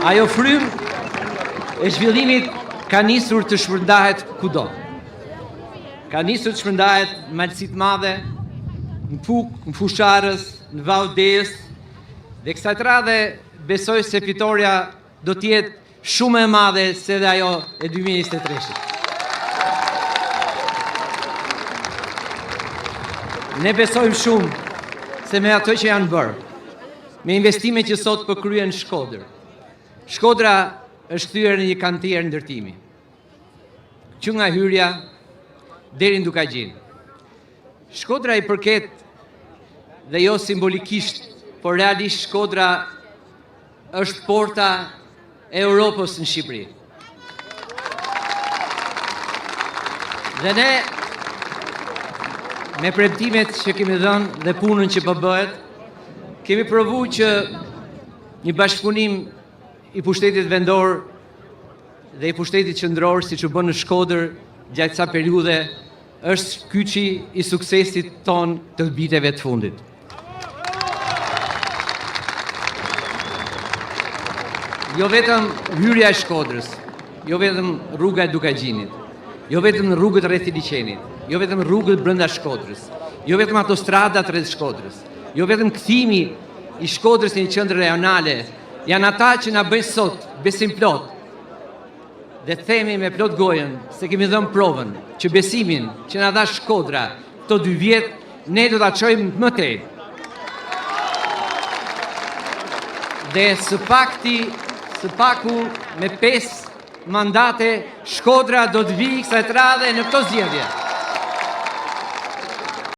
Ajo frymë e zhvillimit ka nisur të shpërndahet kudo. Ka nisur të shpërndahet në Malësit Madhe, në Puk, në Fusharës, në Vaudes, dhe kësaj radhe besoj se fitoria do t'jetë shumë e madhe se dhe ajo e 2023-shit. Ne besojmë shumë se me ato që janë bërë, me investime që sot përkryen Shkodër. Shkodra është thyer në një kantier ndërtimi, që nga hyrja deri në Dukaqin. Shkodra i përket dhe jo simbolikisht, por realisht Shkodra është porta e Europës në Shqipëri. Dhe ne, me premtimet që kemi dhënë dhe punën që po bëhet, kemi provu që një bashkëpunim i pushtetit vendor dhe i pushtetit qendror, siç u bën në Shkodër gjatë kësaj periudhe, është kyçi i suksesit ton të viteve të fundit. Jo vetëm hyrja e Shkodrës, jo vetëm rruga e Dukaqinit, jo vetëm rrugët rreth liçenit, jo vetëm rrugët brenda Shkodrës, jo vetëm autostradat rreth Shkodrës, jo vetëm kthimi i Shkodrës në një qendër rajonale, janë ata që na bëjnë sot besim plot. Dhe themi me plot gojën se kemi dhënë provën që besimin që na dha Shkodra këto 2 vjet ne do ta çojmë më tej. Dhe së paku me 5 mandate Shkodra do të vijë kësaj radhe në këto zgjedhje.